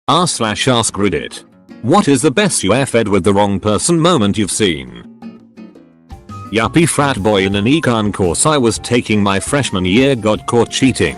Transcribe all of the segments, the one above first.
r/Askreddit. What is the best you fed with the wrong person moment you've seen? Yuppie frat boy in an econ course I was taking my freshman year got caught cheating.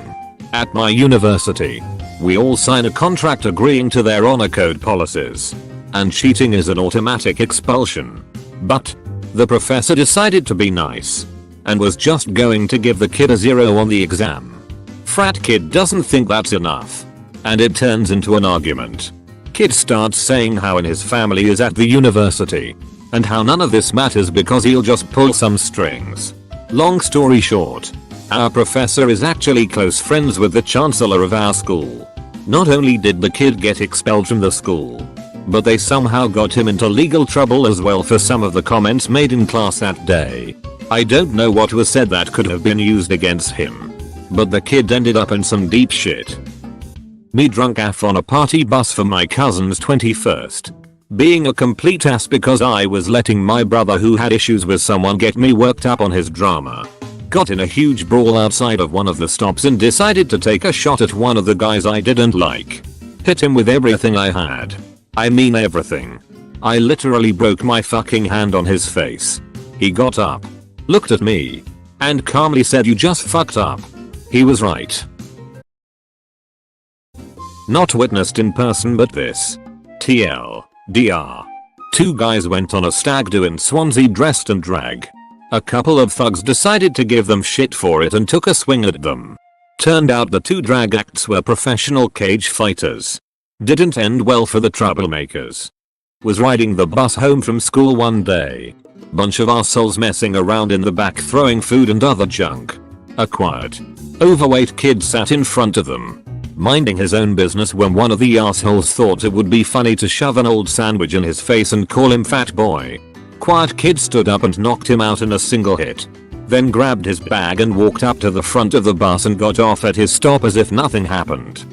At my university, we all sign a contract agreeing to their honor code policies. And cheating is an automatic expulsion. But the professor decided to be nice and was just going to give the kid a 0 on the exam. Frat kid doesn't think that's enough, and it turns into an argument. Kid starts saying how in his family is at the university and how none of this matters because he'll just pull some strings. Long story short, our professor is actually close friends with the chancellor of our school. Not only did the kid get expelled from the school, but they somehow got him into legal trouble as well for some of the comments made in class that day. I don't know what was said that could have been used against him, but the kid ended up in some deep shit. Me drunk AF on a party bus for my cousin's 21st. Being a complete ass because I was letting my brother who had issues with someone get me worked up on his drama. Got in a huge brawl outside of one of the stops and decided to take a shot at one of the guys I didn't like. Hit him with everything I had. I mean everything. I literally broke my fucking hand on his face. He got up, looked at me, and calmly said, "You just fucked up." He was right. Not witnessed in person but this. TLDR. Two guys went on a stag do in Swansea dressed in drag. A couple of thugs decided to give them shit for it and took a swing at them. Turned out the two drag acts were professional cage fighters. Didn't end well for the troublemakers. Was riding the bus home from school one day. Bunch of arseholes messing around in the back throwing food and other junk. A quiet, overweight kid sat in front of them, minding his own business when one of the assholes thought it would be funny to shove an old sandwich in his face and call him fat boy. Quiet kid stood up and knocked him out in a single hit. Then grabbed his bag and walked up to the front of the bus and got off at his stop as if nothing happened.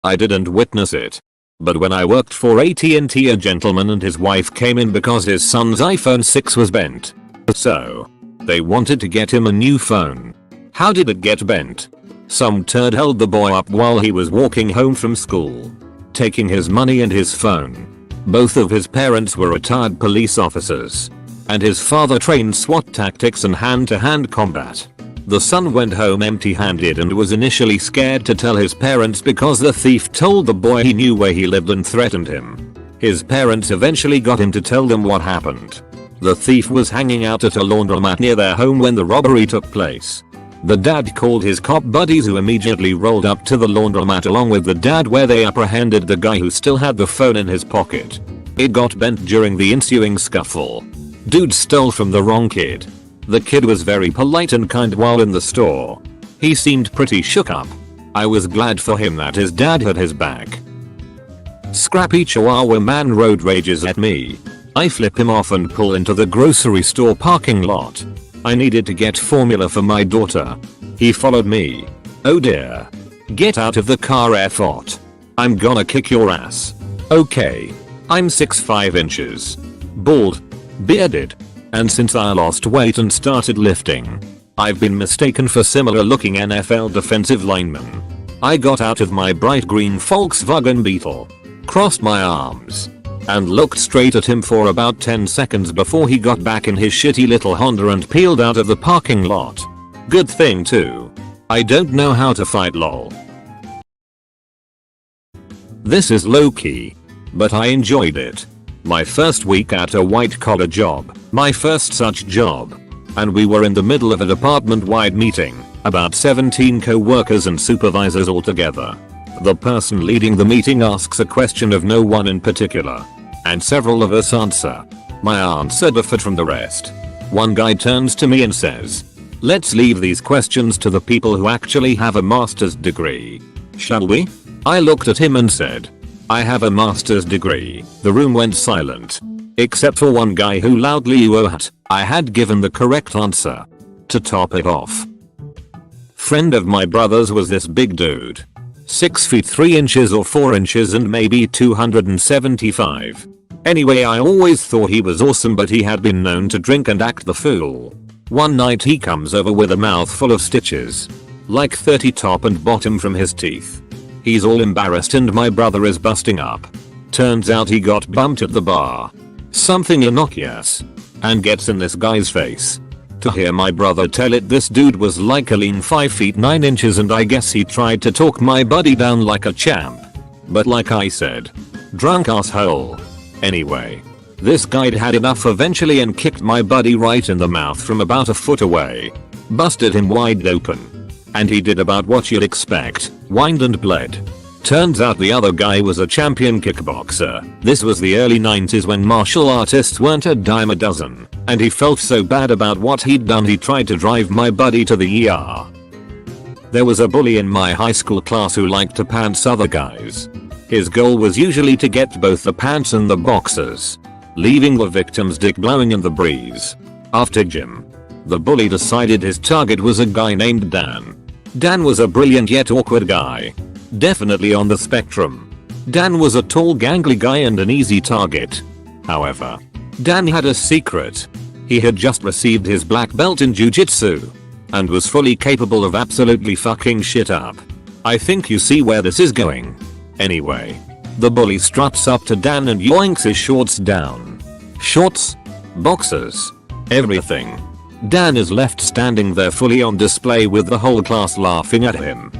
I didn't witness it, but when I worked for AT&T, a gentleman and his wife came in because his son's iPhone 6 was bent. So they wanted to get him a new phone. How did it get bent? Some turd held the boy up while he was walking home from school, taking his money and his phone. Both of his parents were retired police officers, and his father trained SWAT tactics and hand-to-hand combat. The son went home empty-handed and was initially scared to tell his parents because the thief told the boy he knew where he lived and threatened him. His parents eventually got him to tell them what happened. The thief was hanging out at a laundromat near their home when the robbery took place. The dad called his cop buddies who immediately rolled up to the laundromat along with the dad, where they apprehended the guy who still had the phone in his pocket. It got bent during the ensuing scuffle. Dude stole from the wrong kid. The kid was very polite and kind while in the store. He seemed pretty shook up. I was glad for him that his dad had his back. Scrappy Chihuahua man road rages at me. I flip him off and pull into the grocery store parking lot. I needed to get formula for my daughter. He followed me. Oh dear. Get out of the car, effort. I'm gonna kick your ass. Okay. I'm 6'5 inches. Bald. Bearded. And since I lost weight and started lifting, I've been mistaken for similar looking NFL defensive lineman. I got out of my bright green Volkswagen Beetle, crossed my arms, and looked straight at him for about 10 seconds before he got back in his shitty little Honda and peeled out of the parking lot. Good thing too. I don't know how to fight, lol. This is low key, but I enjoyed it. My first week at a white collar job, my first such job. And we were in the middle of a department wide meeting, about 17 co-workers and supervisors all together. The person leading the meeting asks a question of no one in particular, and several of us answer. My answer differed from the rest. One guy turns to me and says, "Let's leave these questions to the people who actually have a master's degree. Shall we?" I looked at him and said, "I have a master's degree." The room went silent, except for one guy who loudly oohed I had given the correct answer. To top it off, friend of my brother's was this big dude. 6 feet 3 inches or 4 inches and maybe 275. Anyway, I always thought he was awesome, but he had been known to drink and act the fool. One night he comes over with a mouth full of stitches, like 30 top and bottom from his teeth. He's all embarrassed and my brother is busting up. Turns out he got bumped at the bar. Something innocuous. And gets in this guy's face. To hear my brother tell it, this dude was like a lean 5 feet 9 inches and I guess he tried to talk my buddy down like a champ. But like I said, drunk asshole. Anyway, this guy had enough eventually and kicked my buddy right in the mouth from about a foot away. Busted him wide open. And he did about what you'd expect, whined and bled. Turns out the other guy was a champion kickboxer. This was the early 90s when martial artists weren't a dime a dozen, and he felt so bad about what he'd done he tried to drive my buddy to the ER. There was a bully in my high school class who liked to pants other guys. His goal was usually to get both the pants and the boxers, leaving the victim's dick blowing in the breeze. After gym, the bully decided his target was a guy named Dan. Dan was a brilliant yet awkward guy. Definitely on the spectrum. Dan was a tall gangly guy and an easy target. However, Dan had a secret. He had just received his black belt in jiu-jitsu and was fully capable of absolutely fucking shit up. I think you see where this is going. Anyway, the bully struts up to Dan and yoinks his shorts down. Shorts? Boxers? Everything. Dan is left standing there fully on display with the whole class laughing at him.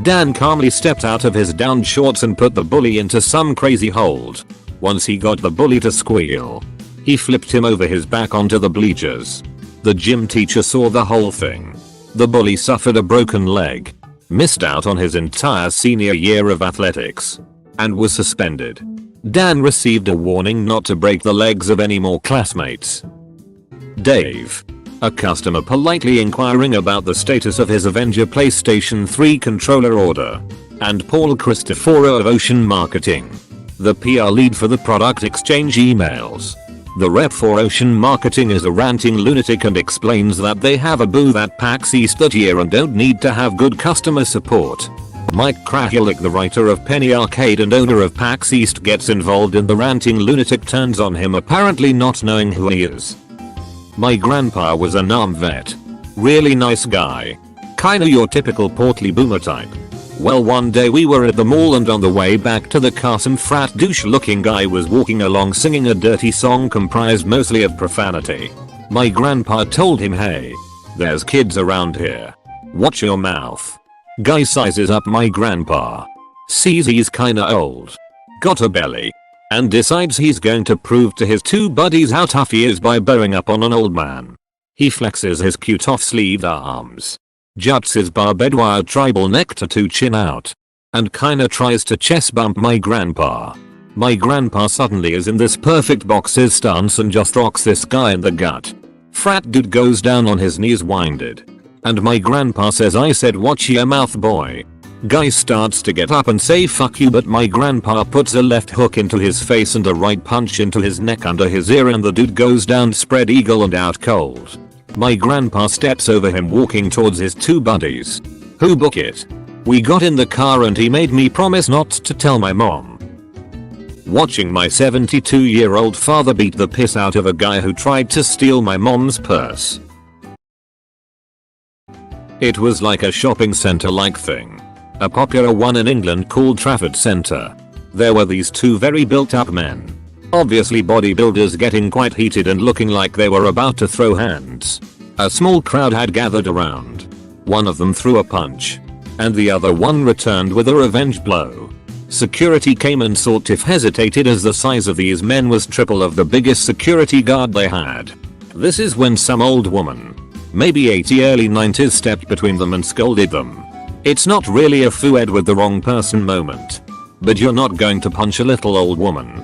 Dan calmly stepped out of his down shorts and put the bully into some crazy hold. Once he got the bully to squeal, he flipped him over his back onto the bleachers. The gym teacher saw the whole thing. The bully suffered a broken leg, missed out on his entire senior year of athletics, and was suspended. Dan received a warning not to break the legs of any more classmates. Dave, a customer politely inquiring about the status of his Avenger PlayStation 3 controller order, and Paul Cristoforo of Ocean Marketing, the PR lead for the product exchange emails. The rep for Ocean Marketing is a ranting lunatic and explains that they have a booth at PAX East that year and don't need to have good customer support. Mike Krahulik, the writer of Penny Arcade and owner of PAX East, gets involved and the ranting lunatic turns on him, apparently not knowing who he is. My grandpa was an army vet. Really nice guy. Kinda your typical portly boomer type. Well, one day we were at the mall and on the way back to the car some frat douche looking guy was walking along singing a dirty song comprised mostly of profanity. My grandpa told him, "Hey, there's kids around here. Watch your mouth." Guy sizes up my grandpa. Sees he's kinda old. Got a belly. And decides he's going to prove to his two buddies how tough he is by bowing up on an old man. He flexes his cute off-sleeved arms, juts his barbed wire tribal neck tattoo chin out, and kinda tries to chest bump my grandpa. My grandpa suddenly is in this perfect boxer stance and just rocks this guy in the gut. Frat dude goes down on his knees winded. And my grandpa says, "I said watch your mouth, boy." Guy starts to get up and say fuck you, but my grandpa puts a left hook into his face and a right punch into his neck under his ear and the dude goes down spread eagle and out cold. My grandpa steps over him walking towards his two buddies. Who book it? We got in the car and he made me promise not to tell my mom. Watching my 72-year-old father beat the piss out of a guy who tried to steal my mom's purse. It was like a shopping center like thing. A popular one in England called Trafford Centre. There were these two very built up men. Obviously bodybuilders, getting quite heated and looking like they were about to throw hands. A small crowd had gathered around. One of them threw a punch, and the other one returned with a revenge blow. Security came and sort of hesitated as the size of these men was triple of the biggest security guard they had. This is when some old woman, maybe 80 early 90s, stepped between them and scolded them. It's not really a fooed with the wrong person moment, but you're not going to punch a little old woman.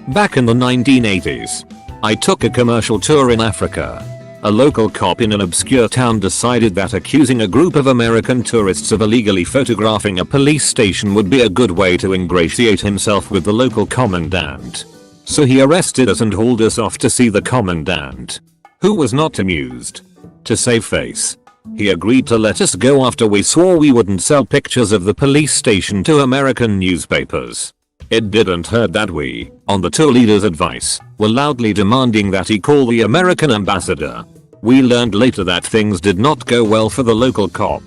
Back in the 1980s, I took a commercial tour in Africa. A local cop in an obscure town decided that accusing a group of American tourists of illegally photographing a police station would be a good way to ingratiate himself with the local commandant. So he arrested us and hauled us off to see the commandant, who was not amused. To save face, he agreed to let us go after we swore we wouldn't sell pictures of the police station to American newspapers. It didn't hurt that we, on the tour leader's advice, were loudly demanding that he call the American ambassador. We learned later that things did not go well for the local cop.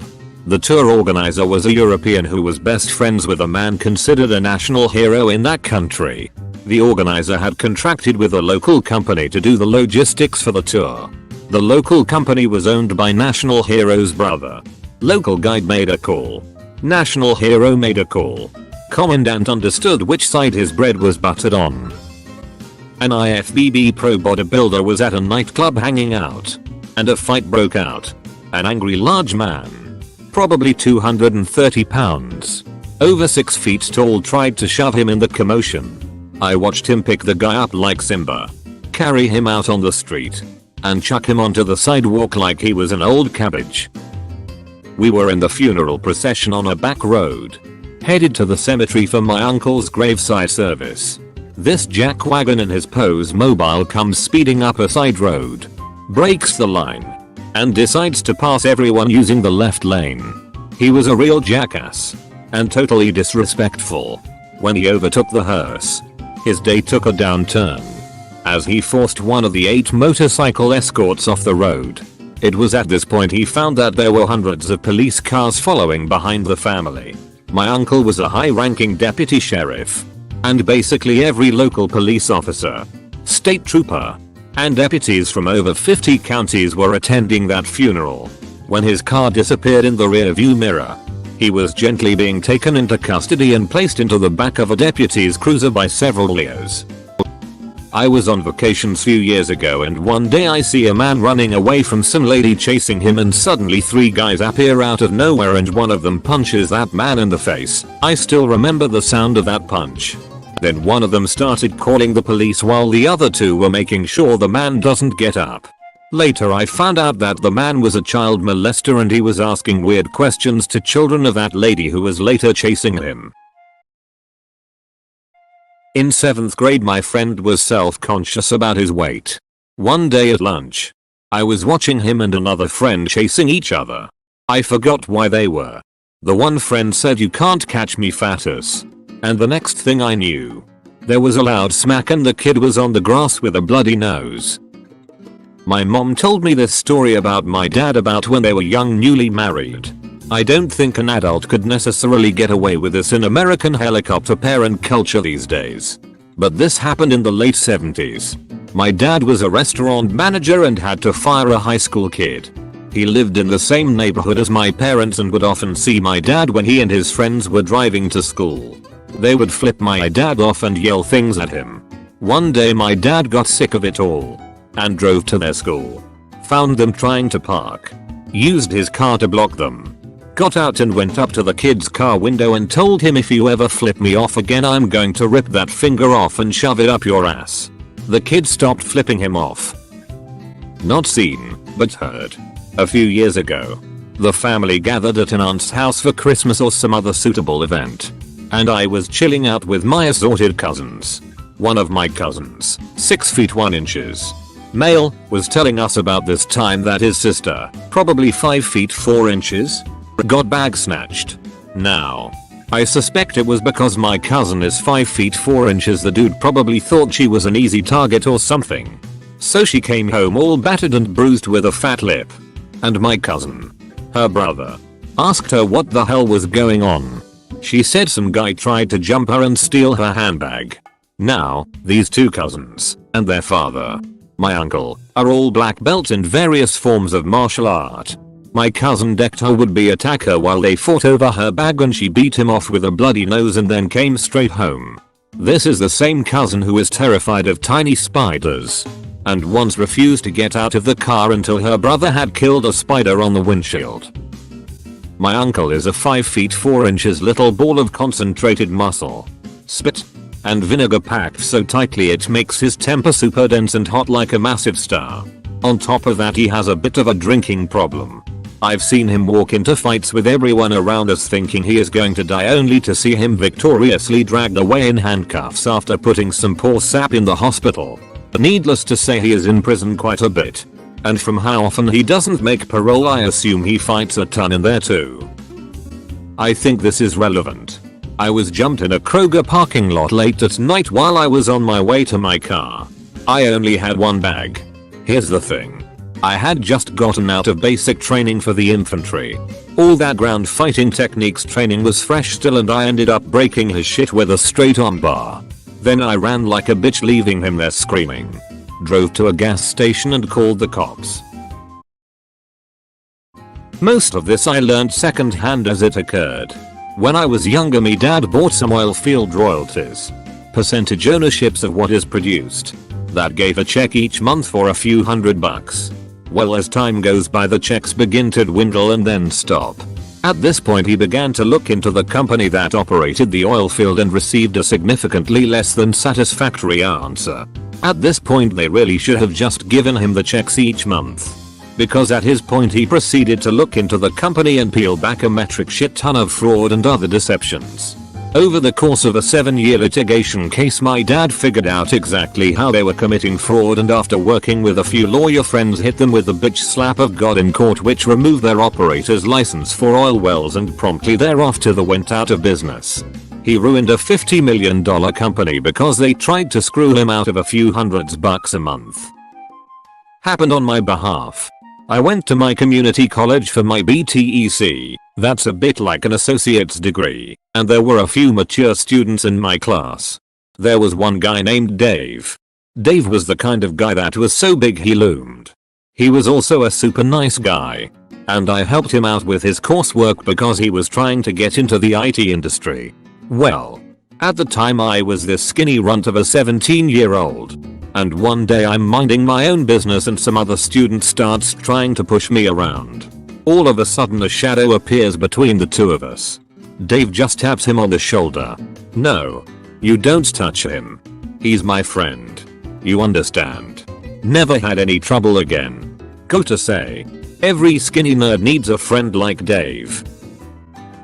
The tour organizer was a European who was best friends with a man considered a national hero in that country. The organizer had contracted with a local company to do the logistics for the tour. The local company was owned by National Hero's brother. Local guide made a call. National Hero made a call. Commandant understood which side his bread was buttered on. An IFBB pro bodybuilder was at a nightclub hanging out. And a fight broke out. An angry large man, probably 230 pounds, over 6 feet tall, tried to shove him in the commotion. I watched him pick the guy up like Simba, carry him out on the street, and chuck him onto the sidewalk like he was an old cabbage. We were in the funeral procession on a back road, headed to the cemetery for my uncle's graveside service. This jackwagon in his Pose mobile comes speeding up a side road, breaks the line, and decides to pass everyone using the left lane. He was a real jackass, and totally disrespectful. When he overtook the hearse, his day took a downturn, as he forced one of the 8 motorcycle escorts off the road. It was at this point he found that there were hundreds of police cars following behind the family. My uncle was a high-ranking deputy sheriff, and basically every local police officer, state trooper, and deputies from over 50 counties were attending that funeral. When his car disappeared in the rearview mirror, he was gently being taken into custody and placed into the back of a deputy's cruiser by several Leos. I was on vacations few years ago, and one day I see a man running away from some lady chasing him, and suddenly 3 guys appear out of nowhere and one of them punches that man in the face. I still remember the sound of that punch. Then one of them started calling the police while the other 2 were making sure the man doesn't get up. Later I found out that the man was a child molester and he was asking weird questions to children of that lady who was later chasing him. In 7th grade my friend was self-conscious about his weight. One day at lunch, I was watching him and another friend chasing each other. I forgot why they were. The one friend said, "You can't catch me, fatus." And the next thing I knew, there was a loud smack and the kid was on the grass with a bloody nose. My mom told me this story about my dad about when they were young, newly married. I don't think an adult could necessarily get away with this in American helicopter parent culture these days. But this happened in the late 70s. My dad was a restaurant manager and had to fire a high school kid. He lived in the same neighborhood as my parents and would often see my dad when he and his friends were driving to school. They would flip my dad off and yell things at him. One day my dad got sick of it all and drove to their school, found them trying to park, used his car to block them, got out and went up to the kid's car window and told him, "If you ever flip me off again, I'm going to rip that finger off and shove it up your ass." The kid stopped flipping him off. Not seen, but heard. A few years ago, the family gathered at an aunt's house for Christmas or some other suitable event, and I was chilling out with my assorted cousins. One of my cousins, 6 feet 1 inches, male, was telling us about this time that his sister, probably 5 feet 4 inches, got bag snatched. Now, I suspect it was because my cousin is 5 feet 4 inches. The dude probably thought she was an easy target or something. So she came home all battered and bruised with a fat lip. And my cousin, her brother, asked her what the hell was going on. She said some guy tried to jump her and steal her handbag. Now, these 2 cousins, and their father, my uncle, are all black belts in various forms of martial art. My cousin decked her would-be attacker while they fought over her bag and she beat him off with a bloody nose and then came straight home. This is the same cousin who is terrified of tiny spiders and once refused to get out of the car until her brother had killed a spider on the windshield. My uncle is a 5 feet 4 inches little ball of concentrated muscle, spit, and vinegar packed so tightly it makes his temper super dense and hot like a massive star. On top of that, he has a bit of a drinking problem. I've seen him walk into fights with everyone around us thinking he is going to die, only to see him victoriously dragged away in handcuffs after putting some poor sap in the hospital. Needless to say, he is in prison quite a bit. And from how often he doesn't make parole, I assume he fights a ton in there too. I think this is relevant. I was jumped in a Kroger parking lot late at night while I was on my way to my car. I only had one bag. Here's the thing. I had just gotten out of basic training for the infantry. All that ground fighting techniques training was fresh still and I ended up breaking his shit with a straight arm bar. Then I ran like a bitch leaving him there screaming. Drove to a gas station and called the cops. Most of this I learned second hand as it occurred. When I was younger me dad bought some oil field royalties. Percentage ownerships of what is produced. That gave a check each month for a few $100. Well, as time goes by the checks begin to dwindle and then stop. At this point he began to look into the company that operated the oil field and received a significantly less than satisfactory answer. At this point they really should have just given him the checks each month. Because at his point he proceeded to look into the company and peel back a metric shit ton of fraud and other deceptions. Over the course of a 7-year litigation case my dad figured out exactly how they were committing fraud and after working with a few lawyer friends hit them with the bitch slap of God in court which removed their operator's license for oil wells and promptly thereafter they went out of business. He ruined a $50 million company because they tried to screw him out of a few $100s a month. Happened on my behalf. I went to my community college for my BTEC, that's a bit like an associate's degree, and there were a few mature students in my class. There was one guy named Dave. Dave was the kind of guy that was so big he loomed. He was also a super nice guy. And I helped him out with his coursework because he was trying to get into the IT industry. Well, at the time I was this skinny runt of a 17-year-old. And one day I'm minding my own business and some other student starts trying to push me around. All of a sudden a shadow appears between the two of us. Dave just taps him on the shoulder. No. You don't touch him. He's my friend. You understand? Never had any trouble again. Go to say. Every skinny nerd needs a friend like Dave.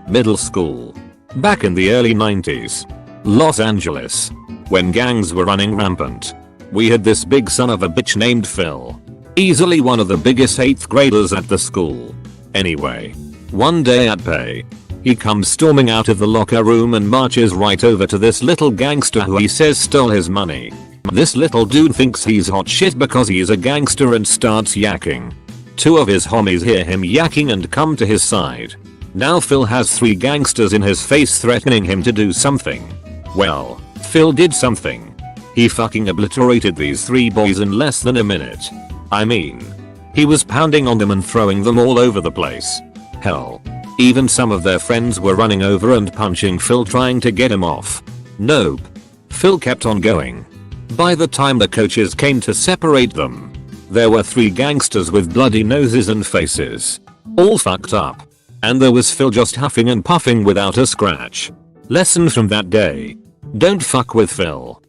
Middle school. Back in the early 90s. Los Angeles. When gangs were running rampant. We had this big son of a bitch named Phil. Easily one of the biggest 8th graders at the school. Anyway. One day at pay. He comes storming out of the locker room and marches right over to this little gangster who he says stole his money. This little dude thinks he's hot shit because he's a gangster and starts yakking. Two of his homies hear him yakking and come to his side. Now Phil has 3 gangsters in his face threatening him to do something. Well, Phil did something. He fucking obliterated these 3 boys in less than a minute. I mean, he was pounding on them and throwing them all over the place. Hell, even some of their friends were running over and punching Phil trying to get him off. Nope. Phil kept on going. By the time the coaches came to separate them, there were 3 gangsters with bloody noses and faces. All fucked up. And there was Phil just huffing and puffing without a scratch. Lesson from that day. Don't fuck with Phil.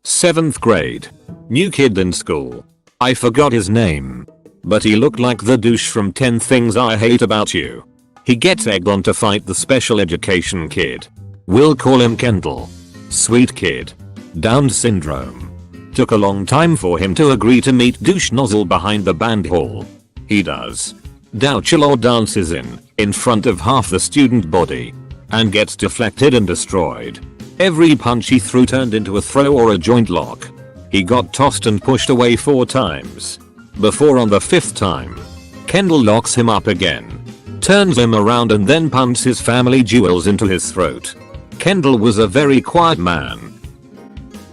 7th grade. New kid in school. I forgot his name. But he looked like the douche from 10 Things I Hate About You. He gets egged on to fight the special education kid. We'll call him Kendall. Sweet kid. Down syndrome. Took a long time for him to agree to meet douche nozzle behind the band hall. He does. Douchelo dances in front of half the student body. And gets deflected and destroyed. Every punch he threw turned into a throw or a joint lock. He got tossed and pushed away 4 times. Before on the 5th time, Kendall locks him up again. Turns him around and then pumps his family jewels into his throat. Kendall was a very quiet man.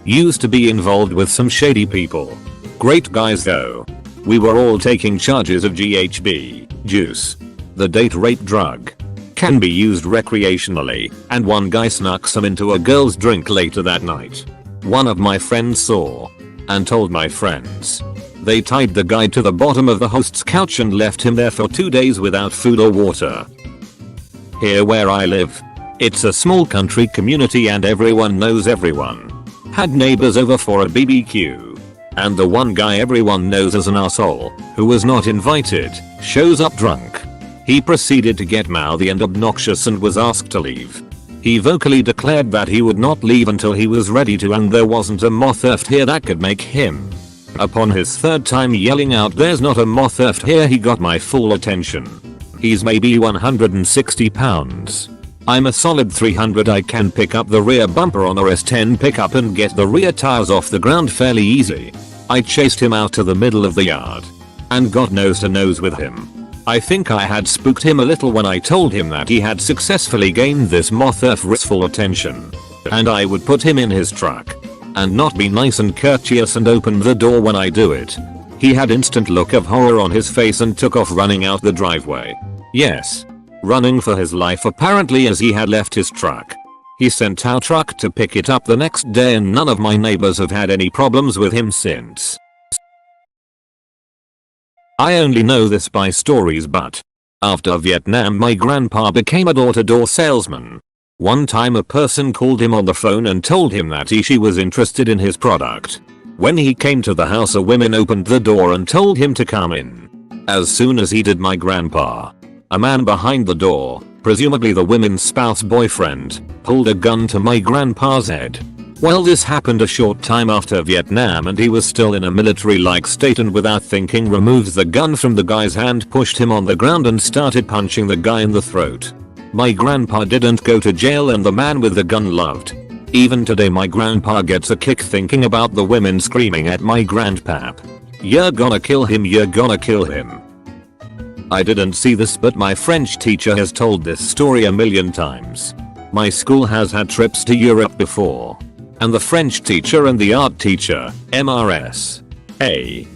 Used to be involved with some shady people. Great guys though. We were all taking charges of GHB, juice. The date rape drug. Can be used recreationally, and one guy snuck some into a girl's drink later that night. One of my friends saw and told my friends. They tied the guy to the bottom of the host's couch and left him there for 2 days without food or water. Here where I live, it's a small country community and everyone knows everyone. Had neighbors over for a BBQ. And the one guy everyone knows as an asshole, who was not invited, shows up drunk. He proceeded to get mouthy and obnoxious and was asked to leave. He vocally declared that he would not leave until he was ready to and there wasn't a moth earth here that could make him. Upon his 3rd time yelling out there's not a moth earth here he got my full attention. He's maybe 160 pounds. I'm a solid 300 I can pick up the rear bumper on a S10 pickup and get the rear tires off the ground fairly easy. I chased him out to the middle of the yard. and got nose to nose with him. I think I had spooked him a little when I told him that he had successfully gained this moth-full attention, and I would put him in his truck and not be nice and courteous and open the door when I do it. He had instant look of horror on his face and took off running out the driveway. Yes, running for his life apparently, as he had left his truck. He sent our truck to pick it up the next day, and none of my neighbors have had any problems with him since. I only know this by stories, but after Vietnam my grandpa became a door-to-door salesman. One time a person called him on the phone and told him that she was interested in his product. When he came to the house, a woman opened the door and told him to come in. As soon as he did, my grandpa, a man behind the door, presumably the woman's spouse boyfriend, pulled a gun to my grandpa's head. Well, this happened a short time after Vietnam and he was still in a military-like state, and without thinking removed the gun from the guy's hand, pushed him on the ground and started punching the guy in the throat. My grandpa didn't go to jail and the man with the gun loved. Even today my grandpa gets a kick thinking about the women screaming at my grandpap, "You're gonna kill him, you're gonna kill him." I didn't see this, but my French teacher has told this story a million times. My school has had trips to Europe before, and the French teacher and the art teacher, MRS,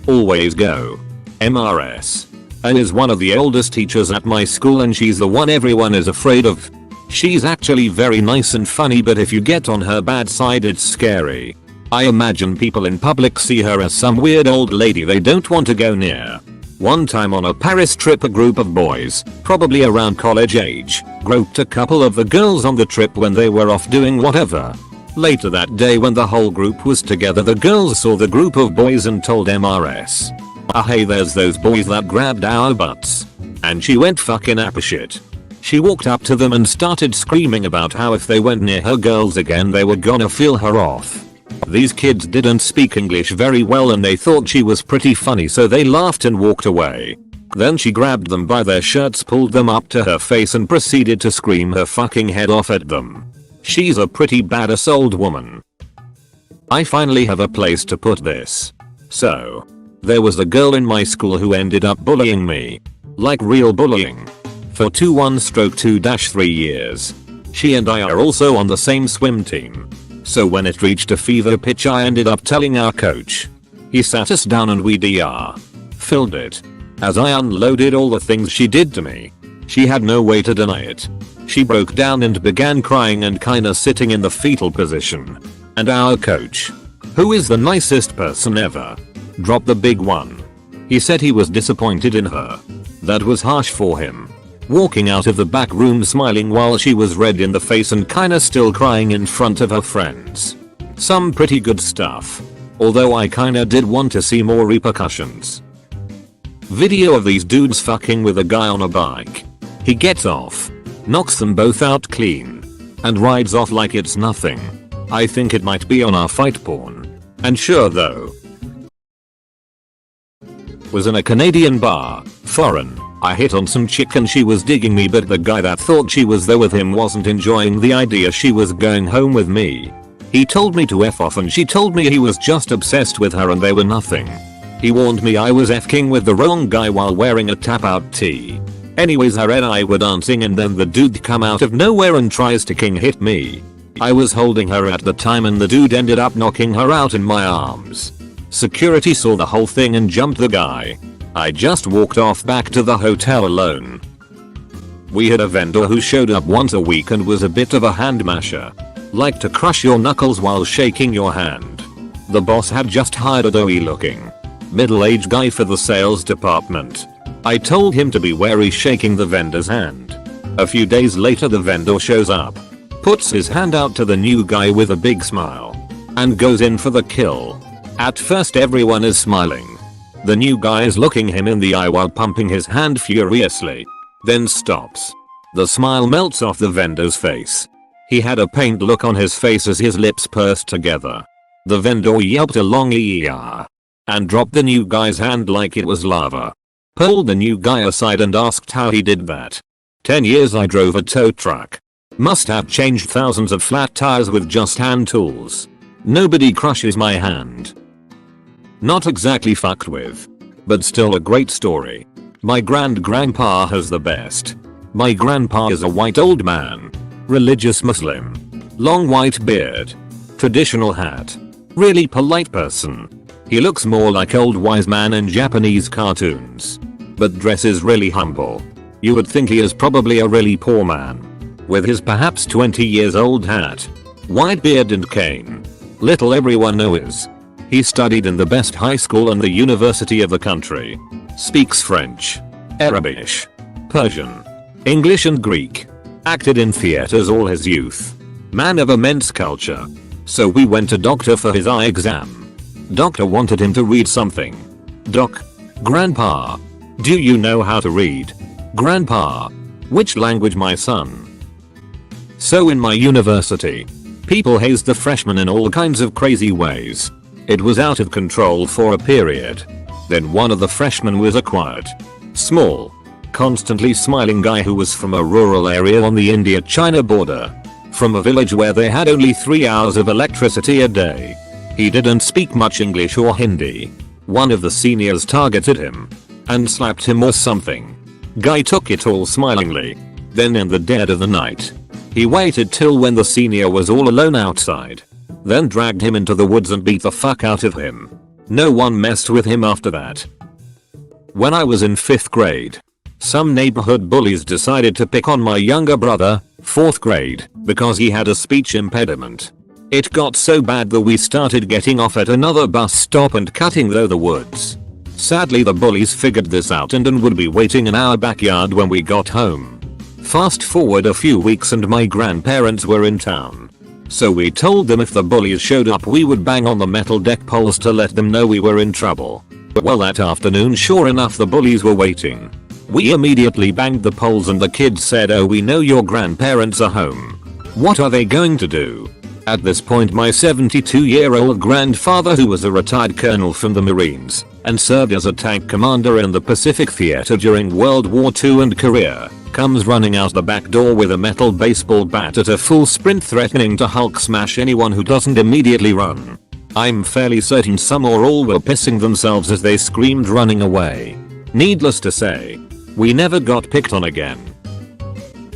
always go. MRS is one of the oldest teachers at my school, and she's the one everyone is afraid of. She's actually very nice and funny, but if you get on her bad side it's scary. I imagine people in public see her as some weird old lady they don't want to go near. One time on a Paris trip, a group of boys, probably around college age, groped a couple of the girls on the trip when they were off doing whatever. Later that day, when the whole group was together, the girls saw the group of boys and told MRS, "Hey, there's those boys that grabbed our butts." And she went fucking apeshit. She walked up to them and started screaming about how if they went near her girls again they were gonna feel her off. These kids didn't speak English very well and they thought she was pretty funny, so they laughed and walked away. Then she grabbed them by their shirts, pulled them up to her face and proceeded to scream her fucking head off at them. She's a pretty badass old woman. I finally have a place to put this. So, there was a girl in my school who ended up bullying me. Like real bullying. For 2-3 years. She and I are also on the same swim team. So when it reached a fever pitch, I ended up telling our coach. He sat us down and we filled it. As I unloaded all the things she did to me, she had no way to deny it. She broke down and began crying and kinda sitting in the fetal position. And our coach, who is the nicest person ever, dropped the big one. He said he was disappointed in her. That was harsh for him. Walking out of the back room smiling while she was red in the face and kinda still crying in front of her friends. Some pretty good stuff. Although I kinda did want to see more repercussions. Video of these dudes fucking with a guy on a bike. He gets off, knocks them both out clean, and rides off like it's nothing. I think it might be on our fight porn. And sure though. Was in a Canadian bar, foreign. I hit on some chick and she was digging me, but the guy that thought she was there with him wasn't enjoying the idea she was going home with me. He told me to F off and she told me he was just obsessed with her and they were nothing. He warned me I was F-king with the wrong guy while wearing a tap-out tee. Anyways, her and I were dancing and then the dude come out of nowhere and tries to king hit me. I was holding her at the time and the dude ended up knocking her out in my arms. Security saw the whole thing and jumped the guy. I just walked off back to the hotel alone. We had a vendor who showed up once a week and was a bit of a hand masher. Like to crush your knuckles while shaking your hand. The boss had just hired a doughy looking, middle-aged guy for the sales department. I told him to be wary shaking the vendor's hand. A few days later the vendor shows up, puts his hand out to the new guy with a big smile, and goes in for the kill. At first everyone is smiling. The new guy is looking him in the eye while pumping his hand furiously. Then stops. The smile melts off the vendor's face. He had a pained look on his face as his lips pursed together. The vendor yelped a long "yeah" and dropped the new guy's hand like it was lava. Pulled the new guy aside and asked how he did that. 10 years I drove a tow truck. Must have changed thousands of flat tires with just hand tools. Nobody crushes my hand. Not exactly fucked with. but still a great story. My grandpa has the best. My grandpa is a white old man. Religious Muslim. Long white beard. Traditional hat. Really polite person. He looks more like old wise man in Japanese cartoons. But dresses really humble. You would think he is probably a really poor man. With his perhaps 20 years old hat. White beard and cane. Little everyone knows. He studied in the best high school and the university of the country. Speaks French. Arabic. Persian. English and Greek. Acted in theaters all his youth. Man of immense culture. So we went to doctor for his eye exam. Doctor wanted him to read something. Doc. Grandpa. Do you know how to read? Grandpa. Which language, my son? So in my university, people hazed the freshmen in all kinds of crazy ways. It was out of control for a period. Then one of the freshmen was a quiet, small, constantly smiling guy who was from a rural area on the India-China border. From a village where they had only 3 hours of electricity a day. He didn't speak much English or Hindi. One of the seniors targeted him and slapped him or something. Guy took it all smilingly. Then in the dead of the night, he waited till when the senior was all alone outside. Then dragged him into the woods and beat the fuck out of him. No one messed with him after that. When I was in 5th grade, some neighborhood bullies decided to pick on my younger brother, 4th grade, because he had a speech impediment. It got so bad that we started getting off at another bus stop and cutting through the woods. Sadly, the bullies figured this out and would be waiting in our backyard when we got home. Fast forward a few weeks and my grandparents were in town. So we told them if the bullies showed up we would bang on the metal deck poles to let them know we were in trouble. Well, that afternoon, sure enough, the bullies were waiting. We immediately banged the poles and the kids said, "Oh, we know your grandparents are home. What are they going to do?" At this point, my 72-year-old grandfather, who was a retired colonel from the Marines and served as a tank commander in the Pacific Theater during World War II and Korea, comes running out the back door with a metal baseball bat at a full sprint, threatening to Hulk smash anyone who doesn't immediately run. I'm fairly certain some or all were pissing themselves as they screamed, running away. Needless to say, we never got picked on again.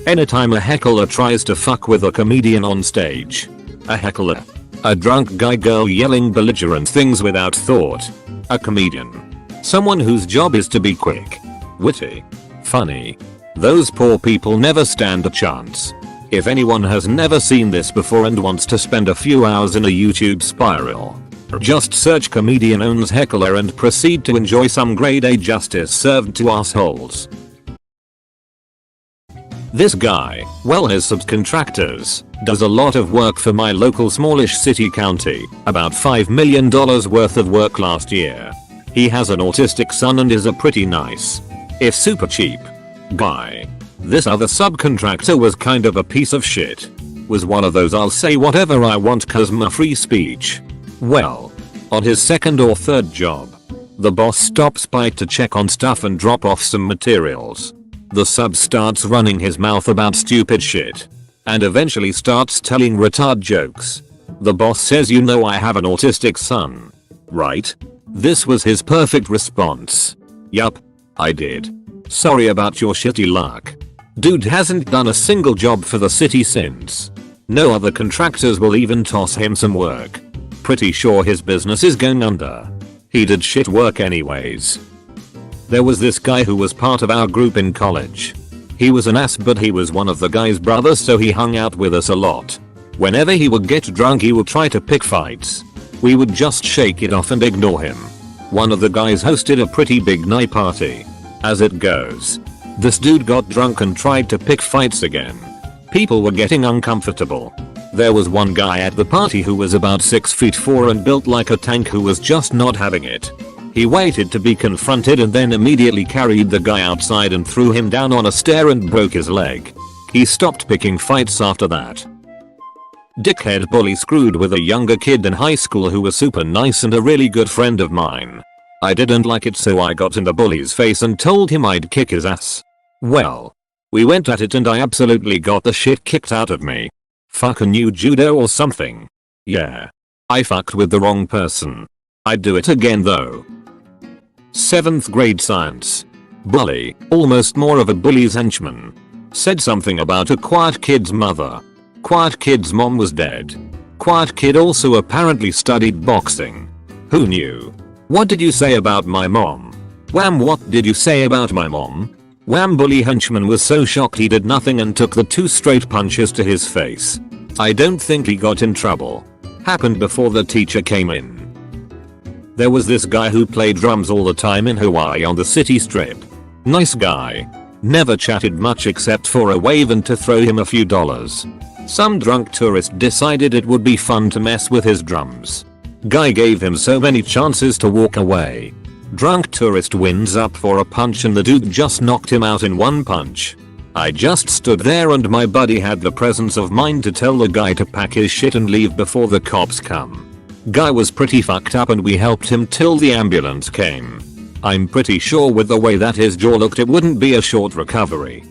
Anytime a heckler tries to fuck with a comedian on stage. A heckler. A drunk guy, girl yelling belligerent things without thought. A comedian. Someone whose job is to be quick, witty, funny. Those poor people never stand a chance. If anyone has never seen this before and wants to spend a few hours in a YouTube spiral, just search comedian owns heckler and proceed to enjoy some grade A justice served to assholes. This guy, well, his subcontractors, does a lot of work for my local smallish city county, about $5 million worth of work last year. He has an autistic son and is a pretty nice, if super cheap, guy. This other subcontractor was kind of a piece of shit. Was one of those I'll say whatever I want 'cause my free speech. Well, on his second or third job, the boss stops by to check on stuff and drop off some materials. The sub starts running his mouth about stupid shit and eventually starts telling retard jokes. The boss says, "You know I have an autistic son, right?" This was his perfect response. "Yup, I did. Sorry about your shitty luck." Dude hasn't done a single job for the city since. No other contractors will even toss him some work. Pretty sure his business is going under. He did shit work anyways. There was this guy who was part of our group in college. He was an ass, but he was one of the guy's brothers, so he hung out with us a lot. Whenever he would get drunk, he would try to pick fights. We would just shake it off and ignore him. One of the guys hosted a pretty big night party. As it goes, this dude got drunk and tried to pick fights again. People were getting uncomfortable. There was one guy at the party who was about 6'4" and built like a tank who was just not having it. He waited to be confronted and then immediately carried the guy outside and threw him down on a stair and broke his leg. He stopped picking fights after that. Dickhead bully screwed with a younger kid in high school who was super nice and a really good friend of mine. I didn't like it, so I got in the bully's face and told him I'd kick his ass. Well, we went at it and I absolutely got the shit kicked out of me. Fucking new judo or something. Yeah. I fucked with the wrong person. I'd do it again though. 7th grade science. Bully, almost more of a bully's henchman. Said something about a quiet kid's mother. Quiet kid's mom was dead. Quiet kid also apparently studied boxing. Who knew? What did you say about my mom? Wham, what did you say about my mom? Wham, bully henchman was so shocked he did nothing and took the 2 straight punches to his face. I don't think he got in trouble. Happened before the teacher came in. There was this guy who played drums all the time in Hawaii on the city strip. Nice guy. Never chatted much except for a wave and to throw him a few dollars. Some drunk tourist decided it would be fun to mess with his drums. Guy gave him so many chances to walk away. Drunk tourist wins up for a punch and the dude just knocked him out in one punch. I just stood there and my buddy had the presence of mind to tell the guy to pack his shit and leave before the cops come. Guy was pretty fucked up and we helped him till the ambulance came. I'm pretty sure with the way that his jaw looked it wouldn't be a short recovery.